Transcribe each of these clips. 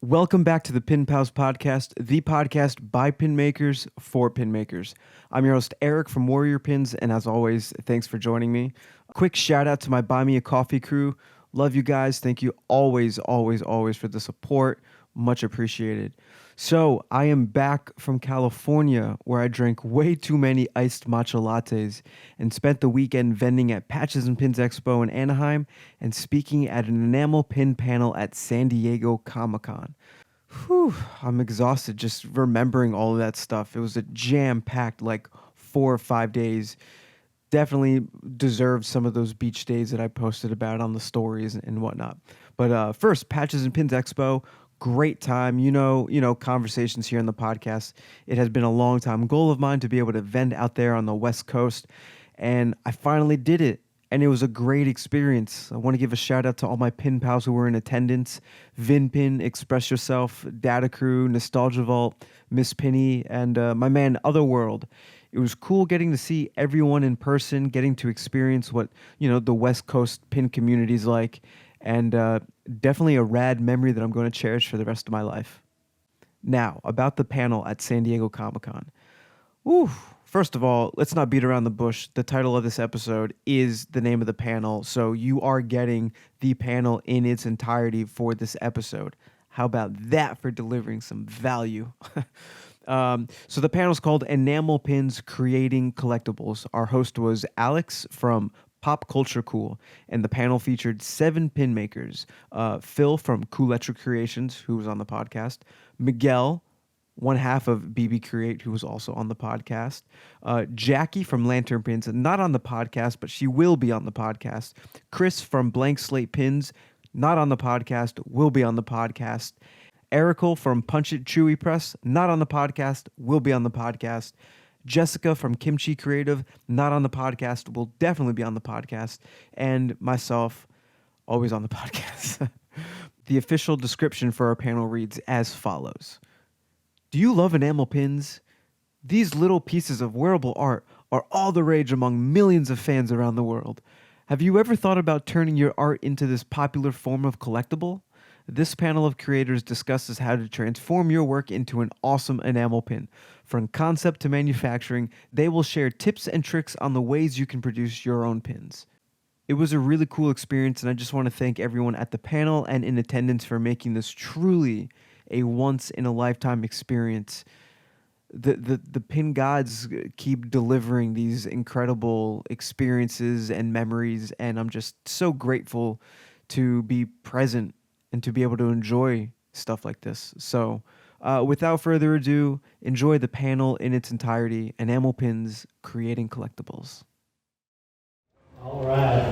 Welcome back to the Pin Pals podcast, the podcast by pin makers for pin makers. I'm your host, Eric from Warrior Pins, and as always, thanks for joining me. Quick shout out to my Buy Me a Coffee crew. Love you guys. Thank you always for the support. Much appreciated. So I am back from California, where I drank way too many iced matcha lattes and spent the weekend vending at Patches and Pins Expo in Anaheim and speaking at an enamel pin panel at San Diego Comic-Con. Whew, I'm exhausted just remembering all of that stuff. It was a jam-packed 4 or 5 days. Definitely deserved some of those beach days that I posted about on the stories and whatnot. But first, Patches and Pins Expo. Great time, you know, conversations here on the podcast. It has been a long time goal of mine to be able to vend out there on the West Coast, and I finally did it, and it was a great experience. I want to give a shout out to all my pin pals who were in attendance: VinPin, Express Yourself, Data Crew, Nostalgia Vault, Miss Penny, and my man Otherworld. It was cool getting to see everyone in person, getting to experience what, the West Coast pin community is like, and definitely a rad memory that I'm going to cherish for the rest of my life. Now, about the panel at San Diego Comic-Con. First of all, let's not beat around the bush. The title of this episode is the name of the panel, so you are getting the panel in its entirety for this episode. How about that for delivering some value? So the panel is called Enamel Pins, Creating Collectibles. Our host was Alex from Culture Kool, and the panel featured 7 pin makers. Phil from Coolectric Creations, who was on the podcast. Miguel, one half of BB Create, who was also on the podcast. Jackie from Lantern Pins, not on the podcast, but she will be on the podcast. Chris from Blank Slate Pins, not on the podcast, will be on the podcast. Arakel from Chewie Press, not on the podcast, will be on the podcast. Jessica from Kimchi Kreative, not on the podcast, will definitely be on the podcast. And myself, always on the podcast. The official description for our panel reads as follows. Do you love enamel pins? These little pieces of wearable art are all the rage among millions of fans around the world. Have you ever thought about turning your art into this popular form of collectible? This panel of creators discusses how to transform your work into an awesome enamel pin. From concept to manufacturing, they will share tips and tricks on the ways you can produce your own pins. It was a really cool experience, and I just want to thank everyone at the panel and in attendance for making this truly a once-in-a-lifetime experience. The pin gods keep delivering these incredible experiences and memories, and I'm just so grateful to be present and to be able to enjoy stuff like this. So without further ado, enjoy the panel in its entirety, Enamel Pins, Creating Collectibles. All right.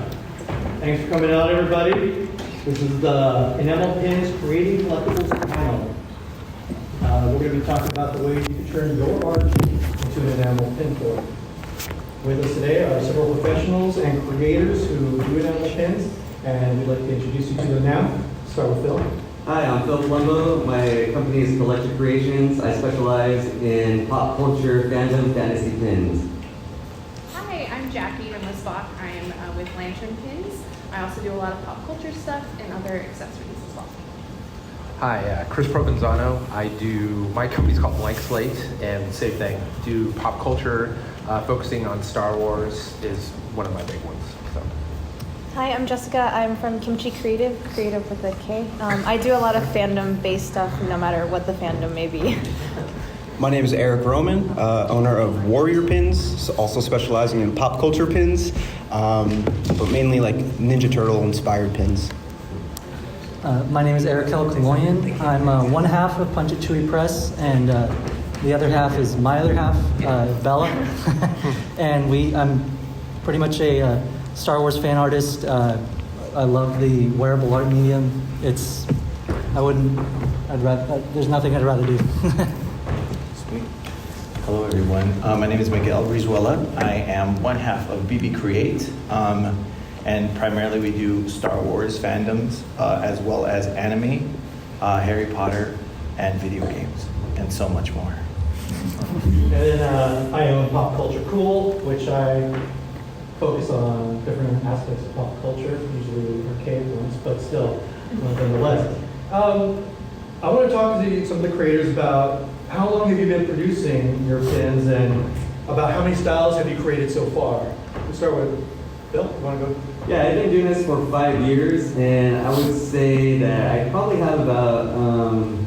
Thanks for coming out, everybody. This is the Enamel Pins, Creating Collectibles panel. We're going to be talking about the way you can turn your art into an enamel pin for. With us today are several professionals and creators who do enamel pins, and we'd like to introduce you to them now. Start with Phil. Hi, I'm Phil Palumbo. My company is Collectric Creations. I specialize in pop culture, fandom, fantasy pins. Hi, I'm Jackie from Lisbach. I'm with Lantern Pins. I also do a lot of pop culture stuff and other accessories as well. Hi, Chris Provenzano. My company's called Blank Slate, and same thing. Do pop culture, focusing on Star Wars is one of my big ones. So. Hi, I'm Jessica. I'm from Kimchi Kreative, creative with a K. I do a lot of fandom-based stuff, no matter what the fandom may be. My name is Eric Roman, owner of Warrior Pins, also specializing in pop culture pins, but mainly like Ninja Turtle inspired pins. My name is Arakel. I'm one half of Chewie Press, and the other half is my other half, Bella. And I'm pretty much a Star Wars fan artist. I love the wearable art medium. There's nothing I'd rather do. Sweet. Hello, everyone. My name is Miguel Brizuela. I am one half of BB Create, and primarily we do Star Wars fandoms, as well as anime, Harry Potter, and video games, and so much more. And then I own Pop Culture Kool, which I focus on different aspects of pop culture, usually arcade ones, but still, nonetheless. I want to talk to some of the creators about how long have you been producing your pins and about how many styles have you created so far? We'll start with Bill. You want to go? Yeah, I've been doing this for 5 years, and I would say that I probably have about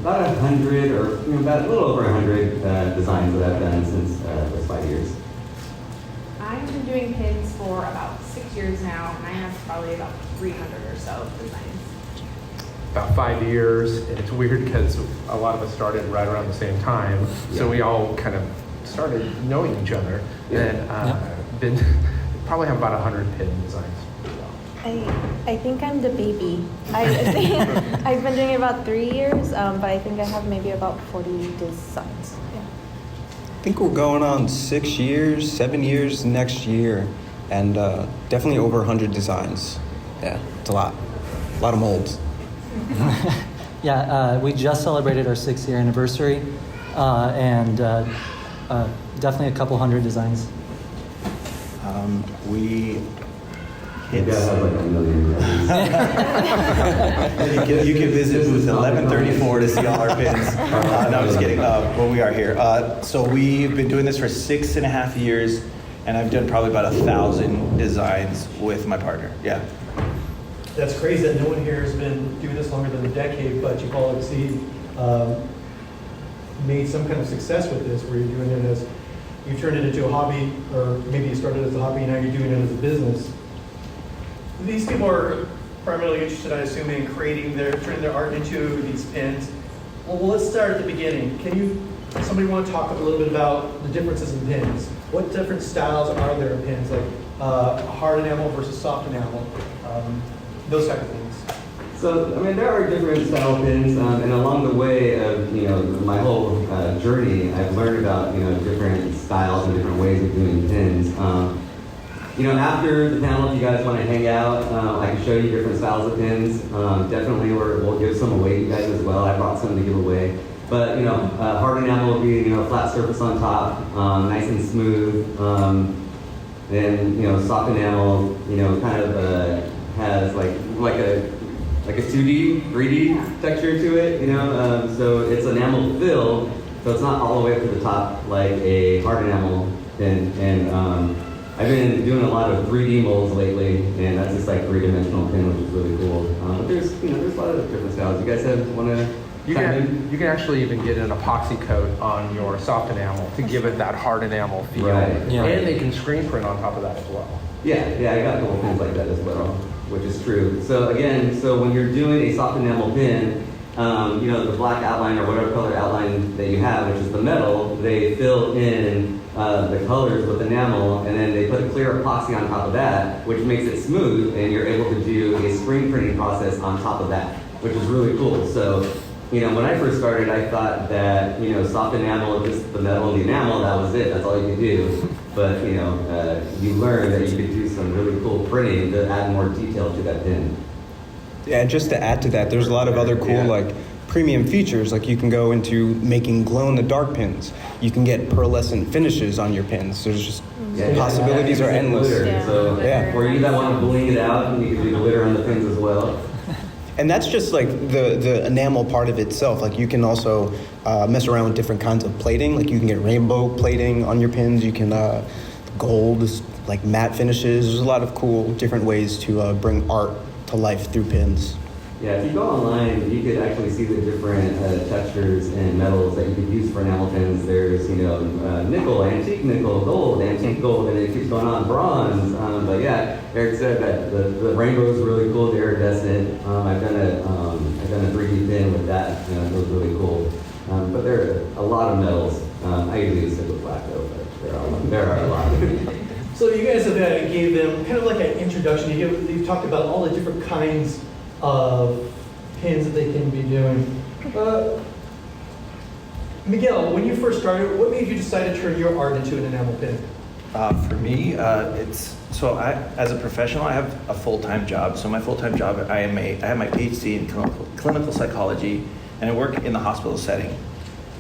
100 or about a little over 100 designs that I've done since those 5 years. I've been doing pins for about 6 years now, and I have probably about 300 or so designs. About 5 years, and it's weird because a lot of us started right around the same time, so we all kind of started knowing each other, and been probably have about 100 pin designs. I think I'm the baby. I've been doing it about 3 years, but I think I have maybe about 40 designs. Yeah. I think we're going on 6 years, 7 years next year, and definitely over 100 designs. Yeah, it's a lot of molds. Yeah, we just celebrated our 6-year anniversary, and definitely a couple hundred designs. You gotta have like a million. You can visit booth 1134 to see all our pins. No, I'm just kidding. But we are here. So we've been doing this for 6.5 years, and I've done probably about 1,000 designs with my partner. Yeah. That's crazy that no one here has been doing this longer than a decade, but you've all made some kind of success with this, where you're doing it as, you turned it into a hobby, or maybe you started as a hobby and now you're doing it as a business. These people are primarily interested, I assume, in turning their art into these pins. Well, let's start at the beginning. Somebody want to talk a little bit about the differences in pins? What different styles are there in pins, like hard enamel versus soft enamel? Those type of things. So, I mean, there are different style pins, and along the way of, my whole journey, I've learned about, different styles and different ways of doing pins. After the panel, if you guys want to hang out, I can show you different styles of pins. Definitely, we'll give some away to you guys as well. I brought some to give away. But, hard enamel will be, flat surface on top, nice and smooth. Then, soft enamel, kind of has like a 2D, 3D texture to it, so it's enamel filled, so it's not all the way up to the top like a hard enamel pin. And I've been doing a lot of 3D molds lately, and that's just like 3-dimensional pin, which is really cool. But there's a lot of different styles. You guys want to? You can actually even get an epoxy coat on your soft enamel to give it that hard enamel feel, Right. Yeah. and they can screen print on top of that as well. Yeah, I got a couple pins like that as well, which is true. So again, when you're doing a soft enamel pin, the black outline or whatever color outline that you have, which is the metal, they fill in the colors with enamel, and then they put a clear epoxy on top of that, which makes it smooth, and you're able to do a screen printing process on top of that, which is really cool. So, when I first started, I thought that, soft enamel, just the metal and the enamel, that was it, that's all you could do. But, you learn that you could do some really cool printing to add more detail to that pin. Yeah, and just to add to that, there's a lot of other cool like premium features. Like you can go into making glow-in-the-dark pins. You can get pearlescent finishes on your pins. There's just possibilities are endless. Glitter. So, for you that want to bling it out, you can do glitter on the pins as well. And that's just like the enamel part of itself. Like you can also mess around with different kinds of plating. Like you can get rainbow plating on your pins. You can gold, like matte finishes. There's a lot of cool different ways to bring art to life through pins. Yeah, if you go online, you could actually see the different textures and metals that you could use for enamel pins. There's, nickel, antique nickel, gold, antique gold, and it keeps going on, bronze. But yeah, Eric said that the rainbow is really cool, the iridescent. I've done a 3D pin with that, it was really cool. But there are a lot of metals. I usually stick with black though, but there are a lot. So you guys have gave them kind of like an introduction. You've talked about all the different kinds of pins that they can be doing. Miguel, when you first started, what made you decide to turn your art into an enamel pin? For me, as a professional, I have a full-time job. So my full-time job, I have my PhD in clinical psychology, and I work in the hospital setting.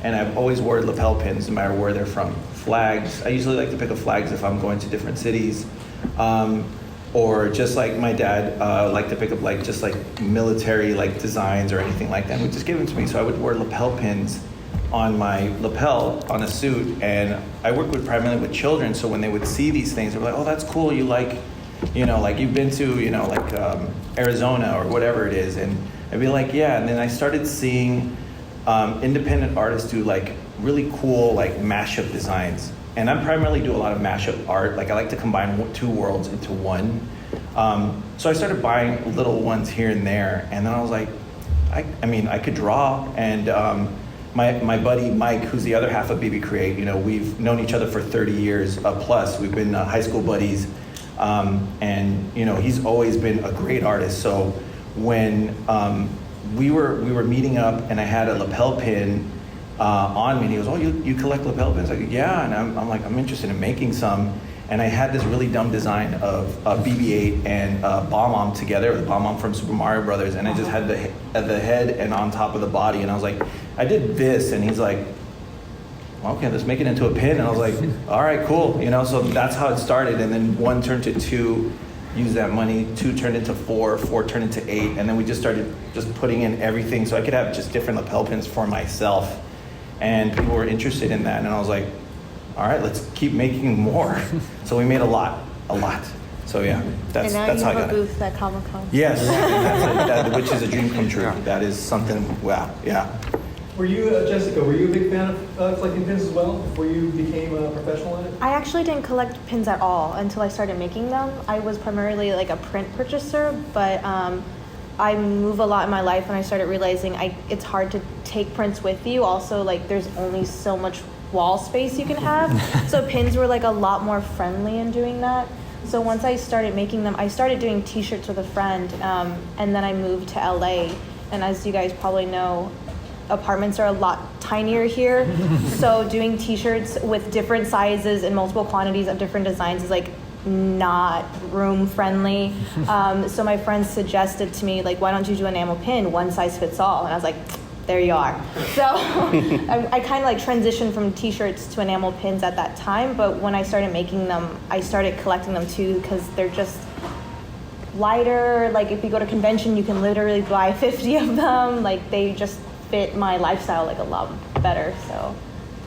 And I've always worn lapel pins, no matter where they're from. Flags. I usually like to pick up flags if I'm going to different cities. or just like my dad liked to pick up like just like military like designs or anything like that. And would just give them to me. So I would wear lapel pins on my lapel on a suit, and I work with primarily with children. So when they would see these things, they're like, "Oh, that's cool. You like, you know, like you've been to, you know, like Arizona or whatever it is." And I'd be like, "Yeah." And then I started seeing independent artists do like really cool like mashup designs. And I primarily do a lot of mashup art. Like I like to combine two worlds into one. So I started buying little ones here and there. And then I was like, I mean, I could draw. And my buddy Mike, who's the other half of BB Create, you know, we've known each other for 30 years plus. We've been high school buddies. And, you know, he's always been a great artist. So when we were meeting up and I had a lapel pin on me, and he goes, "Oh, you collect lapel pins?" Like, yeah. And I'm like, I'm interested in making some. And I had this really dumb design of BB-8 and Bomb-Omb together, the Bomb-Omb from Super Mario Brothers, and I just had the head and on top of the body, and I was like, I did this, and he's like, okay, let's make it into a pin. And I was like, all right, cool, you know. So that's how it started, and then 1 turned to 2. Use that money, 2 turned into 4, 4 turned into 8, and then we just started just putting in everything so I could have just different lapel pins for myself. And people were interested in that, and I was like, all right, let's keep making more. So we made a lot. So yeah, that's how I got it. And now you have a booth at Comic-Con. Yes, which is a dream come true. That is something, wow, yeah. Were you, Jessica, were you a big fan of collecting pins as well before you became a professional at it? I actually didn't collect pins at all until I started making them. I was primarily like a print purchaser, but I move a lot in my life, and I started realizing it's hard to take prints with you. Also, like there's only so much wall space you can have. So pins were like a lot more friendly in doing that. So once I started making them, I started doing t-shirts with a friend, and then I moved to LA. And as you guys probably know, apartments are a lot tinier here. So doing t-shirts with different sizes and multiple quantities of different designs is like not room friendly. So my friends suggested to me, like, why don't you do an enamel pin, one size fits all? And I was like, there you are. So I kind of like transitioned from t-shirts to enamel pins at that time. But when I started making them, I started collecting them too, because they're just lighter. Like if you go to convention, you can literally buy 50 of them. Like they just fit my lifestyle like a lot better. So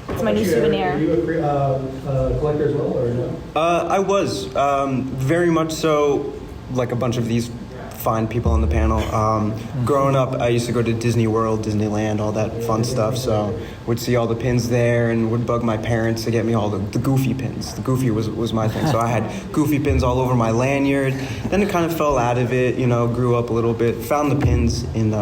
it's my new souvenir. Are you a collector as well, or no? I was very much so, like a bunch of these fine people on the panel. Growing up, I used to go to Disney World, Disneyland, all that fun stuff. So would see all the pins there, and would bug my parents to get me all the Goofy pins. The Goofy was my thing. So I had Goofy pins all over my lanyard. Then it kind of fell out of it. You know, grew up a little bit. Found the pins in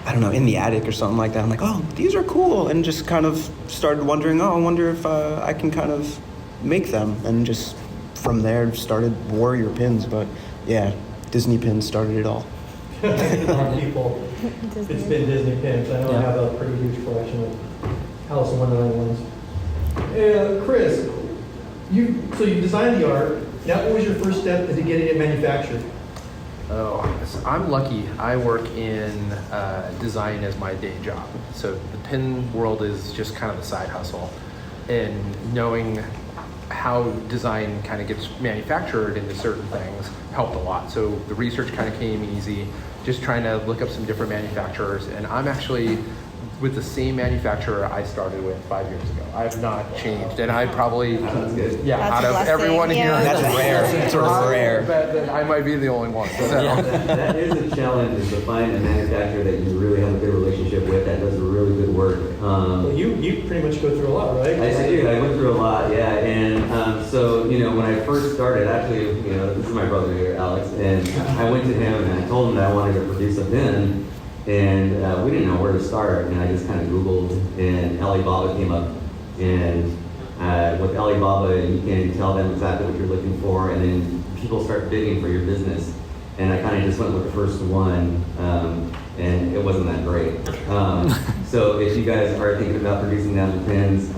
I don't know, in the attic or something like that. I'm like, oh, these are cool, and just kind of started wondering, I wonder if I can kind of make them, and just from there started Warrior pins. But yeah, Disney pins started it all. A lot of people, it's been Disney pins. I know I have a pretty huge collection of Alice in Wonderland ones. Chris, you designed the art. Now, what was your first step into getting it manufactured? Oh, I'm lucky. I work in design as my day job. So the pin world is just kind of a side hustle. And knowing how design kind of gets manufactured into certain things helped a lot. So the research kind of came easy, just trying to look up some different manufacturers. And I'm actually with the same manufacturer I started with 5 years ago. I have not changed, and I probably, That's out of everyone here, That's rare. It's sort of rare. That I might be the only one. So. That is a challenge, is to find a manufacturer that you really have a good relationship with that does really good work. Well, you pretty much go through a lot, right? I do. I went through a lot, yeah. And so, when I first started, actually, this is my brother here, Alex, and I went to him and I told him that I wanted to produce a pin. And we didn't know where to start, and I just kind of Googled, and Alibaba came up. And with Alibaba, you can tell them exactly what you're looking for, and then people start bidding for your business. And I kind of just went with the first one, and it wasn't that great. So if you guys are thinking about producing down pins,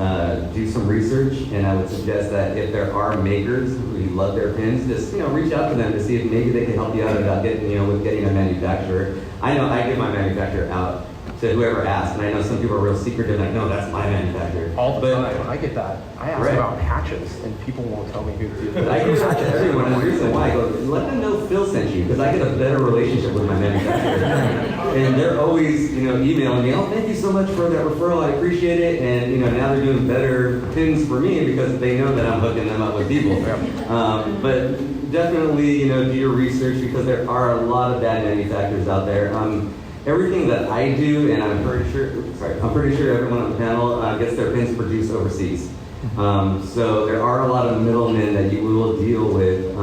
do some research, and I would suggest that if there are makers who love their pins, just reach out to them to see if maybe they can help you out about getting a manufacturer. I know I get my manufacturer out to whoever asks. And I know some people are real secretive, like, no, that's my manufacturer. All the But- time. I get that. I ask Right. about patches, and people won't tell me who to do. I give that to everyone, and the reason why I go, let them know Phil sent you, because I get a better relationship with my manufacturer. And they're always, emailing me, oh, thank you so much for that referral, I appreciate it. And, now they're doing better pins for me because they know that I'm hooking them up with people. But definitely, do your research, because there are a lot of bad manufacturers out there. Everything that I do, and I'm pretty sure everyone on the panel gets their pins produced overseas. So there are a lot of middlemen that you will deal with.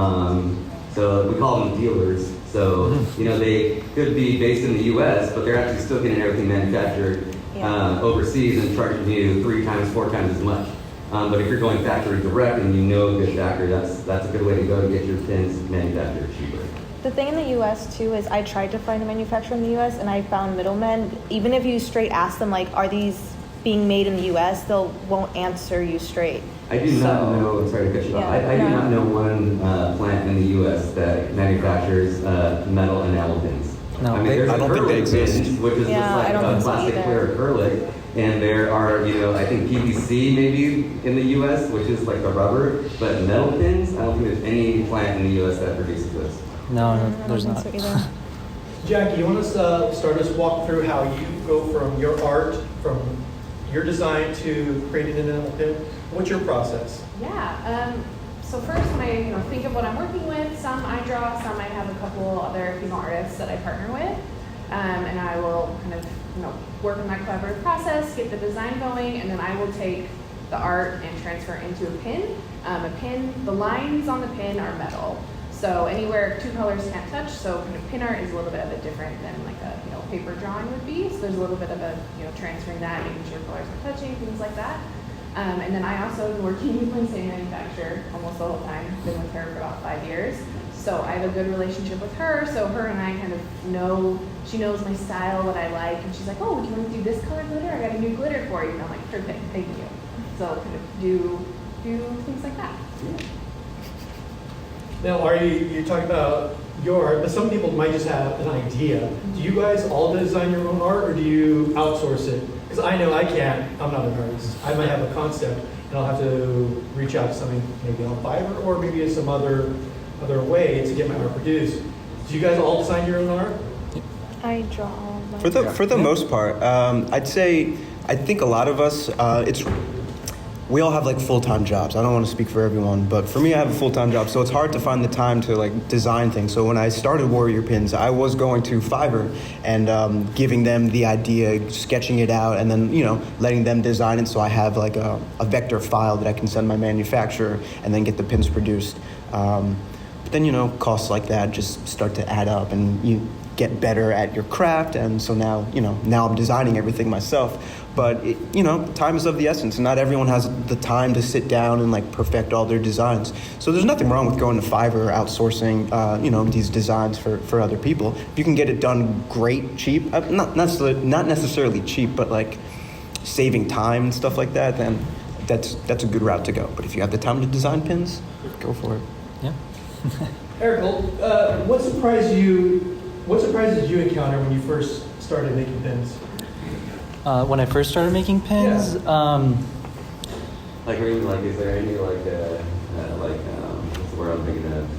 So we call them dealers. So, they could be based in the U.S., but they're actually still getting everything manufactured overseas and charging you 3 times, 4 times as much. But if you're going factory direct and you know a good factory, that's a good way to go to get your pins manufactured cheaper. The thing in the U.S. too is I tried to find a manufacturer in the U.S. and I found middlemen. Even if you straight ask them, like, are these being made in the U.S., they won't answer you straight. I do not know, I'm sorry to cut you off, I do not know one plant in the U.S. that manufactures metal enamel pins. No, there's I don't think they exist. Pins, which is just like a plastic clear acrylic. And there are, I think PVC maybe in the U.S., which is like a rubber, but metal pins, I don't think there's any plant in the U.S. that produces those. No, there's not. Jackie, you want to start us walk through how you go from your art, from your design to creating an enamel pin? What's your process? Yeah. So first, when I think of what I'm working with, some I draw, some I have a couple other female artists that I partner with, and I will kind of work in my collaborative process, get the design going, and then I will take the art and transfer into a pin. The lines on the pin are metal. So anywhere 2 colors can't touch, so kind of pin art is a little bit of a different than like a paper drawing would be. So there's a little bit of a transferring that, making sure colors are touching, things like that. And then I also am working with my same manufacturer almost the whole time. Been with her for about 5 years. So I have a good relationship with her. So her and I kind of know, she knows my style, what I like, and she's like, oh, do you want to do this color glitter? I got a new glitter for you. And I'm like, perfect, thank you. So kind of do things like that. Yeah. Now, you talking about your art, but some people might just have an idea. Do you guys all design your own art, or do you outsource it? Because I know I can't, I'm not an artist. I might have a concept, and I'll have to reach out to somebody maybe on Fiverr, or maybe some other way to get my art produced. Do you guys all design your own art? I draw all my For the most part, I think a lot of us, we all have like full-time jobs. I don't want to speak for everyone, but for me, I have a full-time job, so it's hard to find the time to like design things. So when I started Warrior Pins, I was going to Fiverr and giving them the idea, sketching it out, and then letting them design it. So I have like a vector file that I can send my manufacturer and then get the pins produced. But then costs like that just start to add up, and you get better at your craft, and so now I'm designing everything myself. But time is of the essence, and not everyone has the time to sit down and like perfect all their designs. So there's nothing wrong with going to Fiverr, outsourcing these designs for other people. If you can get it done great, cheap, not necessarily cheap, but like saving time and stuff like that, then that's a good route to go. But if you have the time to design pins, go for it. Yeah. Arakel, what surprises you encounter when you first started making pins? When I first started making pins, is there any what's the word I'm thinking of?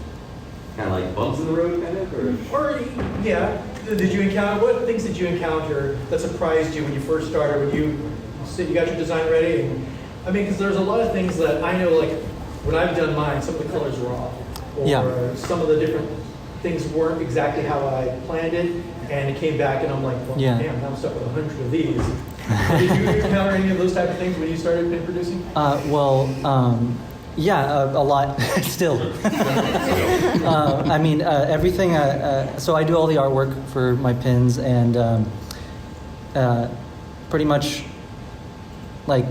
Kind of like bumps in the road, kind of, or yeah. What things did you encounter that surprised you when you first started? When you got your design ready, and because there's a lot of things that I know, like when I've done mine, some of the colors were off, or some of the different things weren't exactly how I planned it, and it came back, and I'm like, well, damn, now I'm stuck with 100 of these. Did you encounter any of those type of things when you started pin producing? Yeah, a lot still. Everything. So I do all the artwork for my pins, and pretty much, like,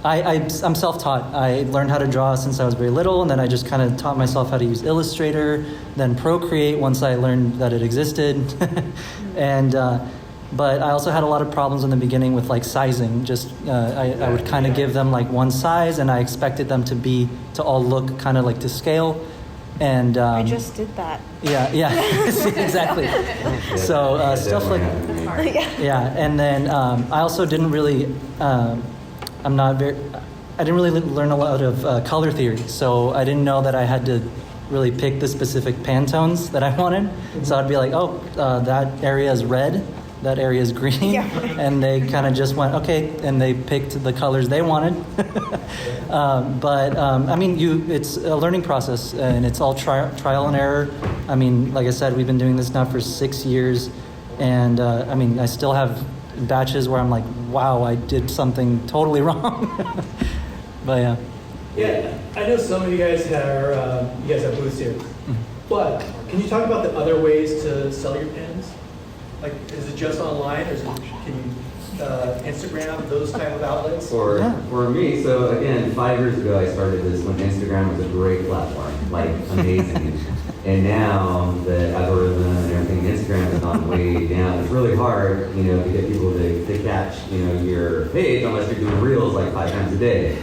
I'm self-taught. I learned how to draw since I was very little, and then I just kind of taught myself how to use Illustrator, then Procreate once I learned that it existed. And but I also had a lot of problems in the beginning with like sizing. Just I would kind of give them like one size, and I expected them to all look kind of like to scale. And I just did that. yeah, exactly. So stuff like yeah, and then I also didn't really I didn't really learn a lot of color theory, so I didn't know that I had to really pick the specific Pantones that I wanted. So I'd be like, oh, that area is red, that area is green, and they kind of just went, okay, and they picked the colors they wanted. But I mean, it's a learning process, and it's all trial and error. I mean, like I said, we've been doing this now for 6 years, and I mean, I still have batches where I'm like, wow, I did something totally wrong. But yeah. Yeah, I know some of you guys have booths here, but can you talk about the other ways to sell your pins? Like, is it just online, or can you Instagram, those type of outlets? For me, so again, 5 years ago I started this when Instagram was a great platform, like amazing. And now the algorithm and everything, Instagram has gone way down. It's really hard, to get people to catch, your page unless you're doing reels like 5 times a day.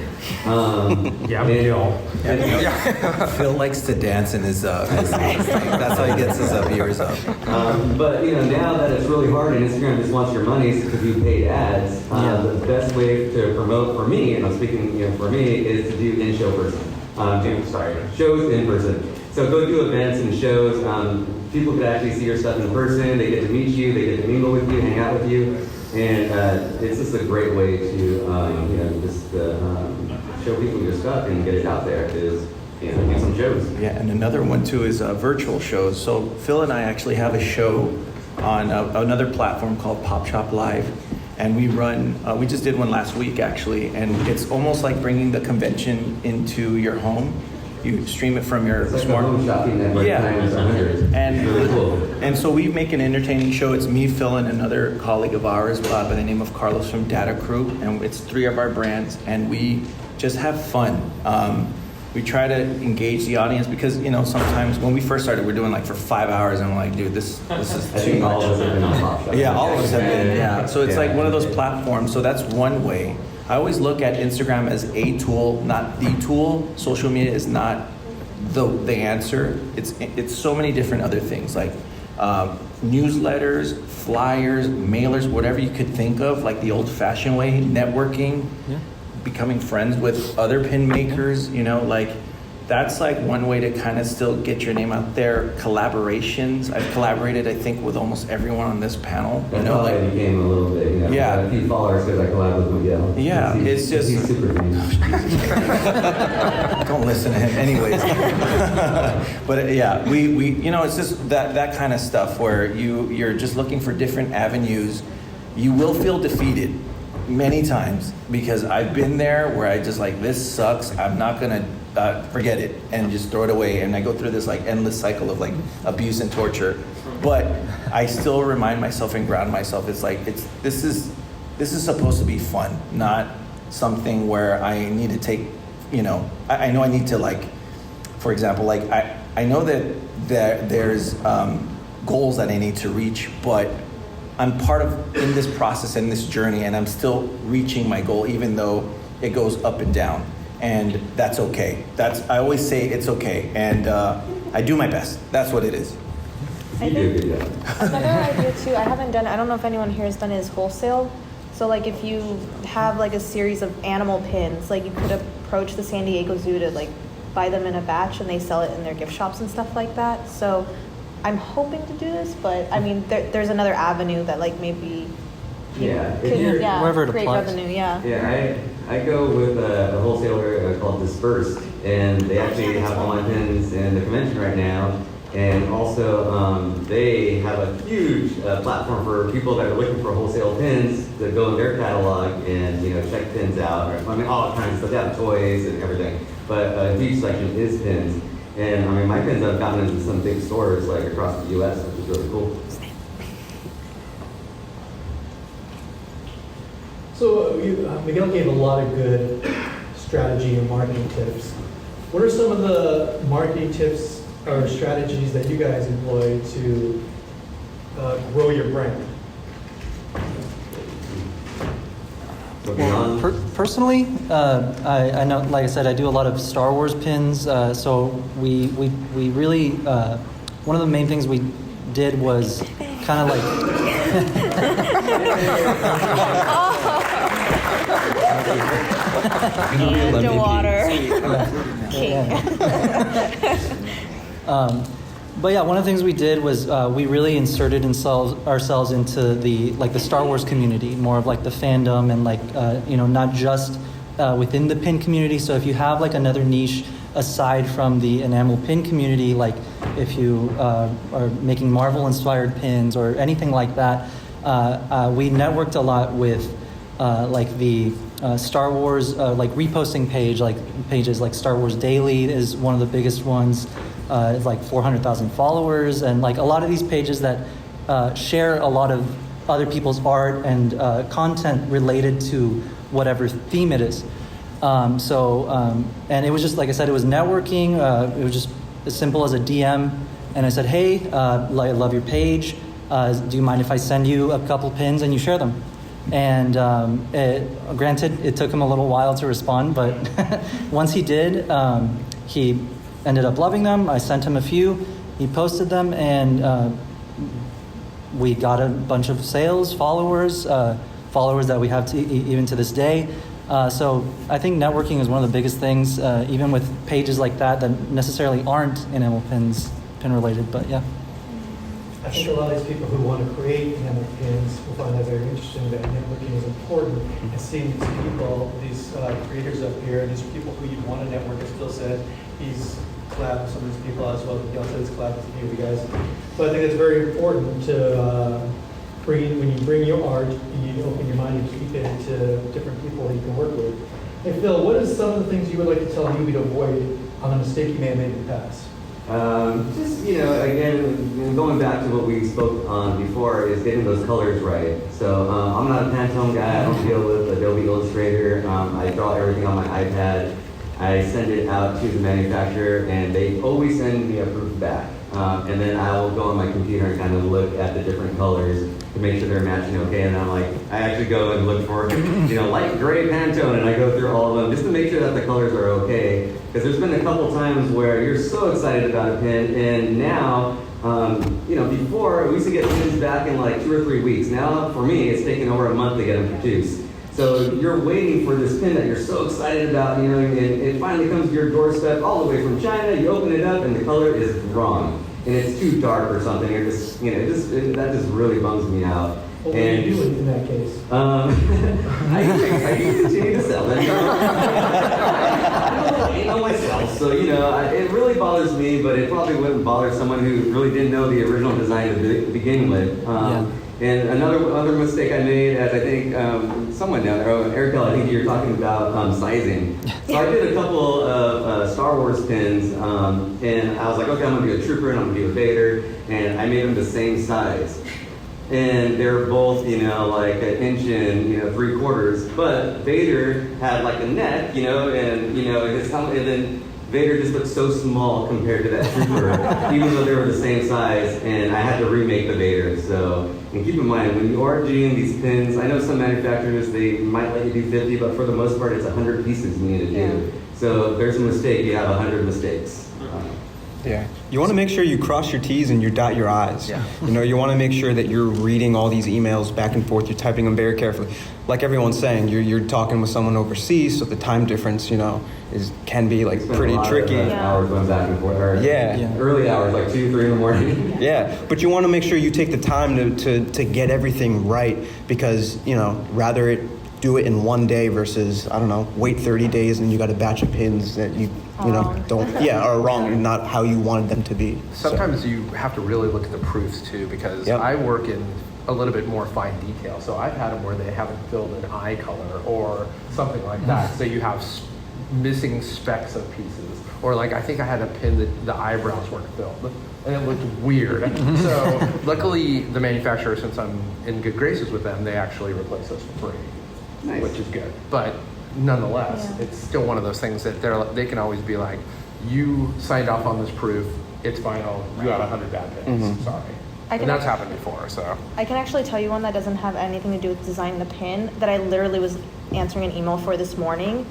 Phil likes to dance in his that's how he gets his viewers up. But now that it's really hard and Instagram just wants your money to do paid ads, the best way to promote for me, and I'm speaking for me, is to do in-show person. Shows in person. So go do events and shows. People can actually see your stuff in person. They get to meet you. They get to mingle with you, hang out with you, and it's just a great way to just show people your stuff and get it out there. Is do some shows. Yeah, and another one too is virtual shows. So Phil and I actually have a show on another platform called Pop Shop Live, and we run. We just did one last week actually, and it's almost like bringing the convention into your home. You stream it from your smartphone. Yeah, and really cool. And so we make an entertaining show. It's me, Phil, and another colleague of ours by the name of Carlos from Data Crew, and it's 3 of our brands, and we just have fun. We try to engage the audience because sometimes when we first started, we're doing like for 5 hours, and I'm like, dude, this is too much. All of us have been on Pop Shop. Yeah, all of us have been. Yeah, so it's like one of those platforms. So that's one way. I always look at Instagram as a tool, not the tool. Social media is not the answer. It's so many different other things like newsletters, flyers, mailers, whatever you could think of, like the old-fashioned way, networking, becoming friends with other pin makers. That's like one way to kind of still get your name out there. Collaborations. I've collaborated, I think, with almost everyone on this panel. That's how I became a little bit, Yeah. A few followers because I collab with Miguel. Yeah, it's just... He's super famous. Don't listen to him anyways. But yeah, we it's just that kind of stuff where you're just looking for different avenues. You will feel defeated many times because I've been there where I just like, this sucks. I'm not going to forget it and just throw it away, and I go through this like endless cycle of like abuse and torture, but I still remind myself and ground myself. It's like this is supposed to be fun, not something where I need to take I know I need to, like, for example, like I know that there's goals that I need to reach, but I'm part of in this process and this journey, and I'm still reaching my goal even though it goes up and down. And that's okay. I always say it's okay, and I do my best. That's what it is. I think another idea too, I haven't done, I don't know if anyone here has done it, is wholesale. So like if you have like a series of animal pins, like you could approach the San Diego Zoo to like buy them in a batch, and they sell it in their gift shops and stuff like that. So I'm hoping to do this, but I mean there's another avenue that like maybe wherever it create applies. revenue. Yeah, I go with a wholesaler called Dispersed, and they actually have all my pins in the convention right now. And also, they have a huge platform for people that are looking for wholesale pins to go in their catalog and check pins out. I mean, all kinds of stuff. They have toys and everything, but a huge section is pins. And I mean, my pins I've gotten into some big stores like across the U.S., which is really cool. So Miguel gave a lot of good strategy and marketing tips. What are some of the marketing tips or strategies that you guys employ to grow your brand? So beyond Personally, I know, like I said, I do a lot of Star Wars pins. So we really one of the main things we did was kind of like. And water. King. But yeah, one of the things we did was we really inserted ourselves into the Star Wars community, more of like the fandom and not just within the pin community. So if you have like another niche aside from the enamel pin community, like if you are making Marvel inspired pins or anything like that, we networked a lot with the Star Wars reposting pages like Star Wars Daily is one of the biggest ones. It's like 400,000 followers, and like a lot of these pages that share a lot of other people's art and content related to whatever theme it is. And it was just, like I said, it was networking. It was just as simple as a DM, and I said, hey, I love your page. Do you mind if I send you a couple pins and you share them? And granted, it took him a little while to respond, but once he did, he ended up loving them. I sent him a few. He posted them, and we got a bunch of sales, followers that we have even to this day. So I think networking is one of the biggest things, even with pages like that necessarily aren't enamel pin related. But yeah. I think a lot of these people who want to create enamel pins will find that very interesting, that networking is important, and seeing these people, these creators up here, and these people who you want to network, as Phil said, he's collab with some of these people as well. Miguel said he's collab with a few of you guys. So I think it's very important to when you bring your art, you open your mind and keep it to different people that you can work with. Hey Phil, what is some of the things you would like to tell me to avoid on a mistake you may have made in the past? Again, going back to what we spoke on before, is getting those colors right. So I'm not a Pantone guy. I don't deal with Adobe Illustrator. I draw everything on my iPad. I send it out to the manufacturer, and they always send me a proof back. And then I will go on my computer and kind of look at the different colors to make sure they're matching okay. And I'm like, I actually go and look for, light gray Pantone, and I go through all of them just to make sure that the colors are okay. Because there's been a couple times where you're so excited about a pin, and now, before we used to get pins back in like 2 or 3 weeks. Now, for me, it's taken over a month to get them produced. So you're waiting for this pin that you're so excited about, and it finally comes to your doorstep all the way from China. You open it up, and the color is wrong, and it's too dark or something. Or just, that just really bums me out. What would you do in that case? I continue to sell them. I know myself, so it really bothers me, but it probably wouldn't bother someone who really didn't know the original design to begin with. And other mistake I made, as I think someone down there, Arakel, I think you're talking about sizing. So I did a couple of Star Wars pins, and I was like, okay, I'm going to be a trooper and I'm going to be a Vader, and I made them the same size. And they're both, like 1 inch and 3/4. But Vader had like a neck, and his helmet, and then Vader just looked so small compared to that trooper, even though they were the same size. And I had to remake the Vader. So, and keep in mind, when you are doing these pins, I know some manufacturers, they might let you do 50, but for the most part, it's 100 pieces you need to do. So if there's a mistake, you have 100 mistakes. Yeah. You want to make sure you cross your T's and you dot your I's. Yeah. You want to make sure that you're reading all these emails back and forth. You're typing them very carefully. Like everyone's saying, you're talking with someone overseas, so the time difference, can be pretty tricky. Hours going back and forth. Early hours, like 2, 3 in the morning. Yeah, but you want to make sure you take the time to get everything right, because rather it do it in one day versus wait 30 days and you got a batch of pins that you are wrong and not how you wanted them to be. Sometimes you have to really look at the proofs too, because I work in a little bit more fine detail. So I've had them where they haven't filled an eye color or something like that. So you have missing specks of pieces. Or I think I had a pin that the eyebrows weren't filled, and it looked weird. So luckily the manufacturer, since I'm in good graces with them, they actually replace those for free. Nice. Which is good. But nonetheless, it's still one of those things that they can always be like, you signed off on this proof, it's final, you got 100 bad pins, sorry. And that's happened before, so. I can actually tell you one that doesn't have anything to do with designing the pin, that I literally was answering an email for this morning.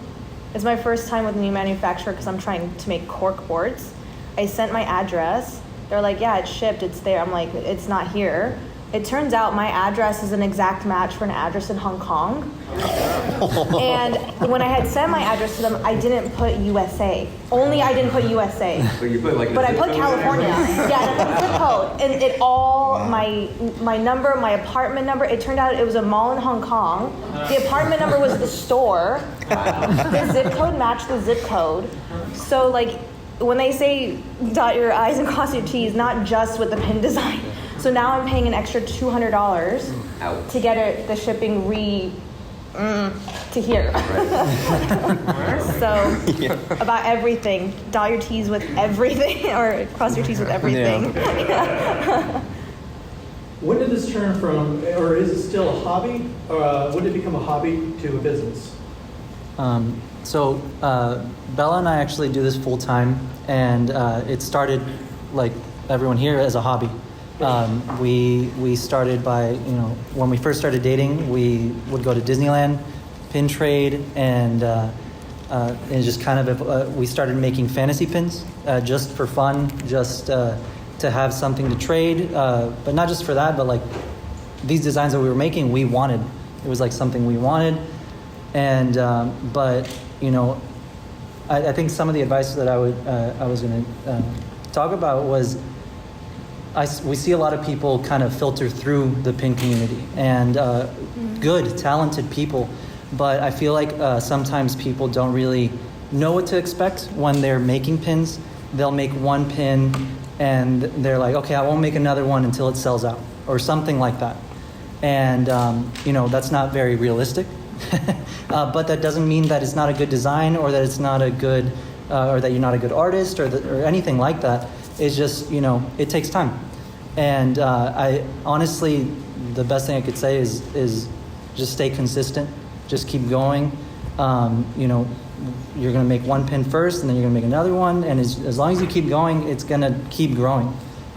It's my first time with a new manufacturer because I'm trying to make cork boards. I sent my address. They're like, yeah, it's shipped, it's there. I'm like, it's not here. It turns out my address is an exact match for an address in Hong Kong. And when I had sent my address to them, I didn't put USA. Only I didn't put USA. But you put like. But I put California. Yeah, and I put zip code. And it all, my number, my apartment number, it turned out it was a mall in Hong Kong. The apartment number was the store. The zip code matched the zip code. So like, when they say dot your I's and cross your T's, not just with the pin design. So now I'm paying an extra $200 to get the shipping to here. So about everything, dot your T's with everything, or cross your T's with everything. Yeah. When did this turn from, or is it still a hobby? When did it become a hobby to a business? So Bella and I actually do this full time, and it started like everyone here as a hobby. We started by, when we first started dating, we would go to Disneyland, pin trade, and just kind of we started making fantasy pins just for fun, just to have something to trade, but not just for that, but like these designs that we were making, we wanted. It was like something we wanted, and but I think some of the advice that I was going to talk about was. We see a lot of people kind of filter through the pin community, and good, talented people, but I feel like sometimes people don't really know what to expect when they're making pins. They'll make one pin, and they're like, okay, I won't make another one until it sells out, or something like that. And, that's not very realistic, but that doesn't mean that it's not a good design, or that it's not a good, or that you're not a good artist, or anything like that. It's just, it takes time. And I honestly, the best thing I could say is just stay consistent. Just keep going. You're going to make one pin first, and then you're going to make another one. And as long as you keep going, it's going to keep growing.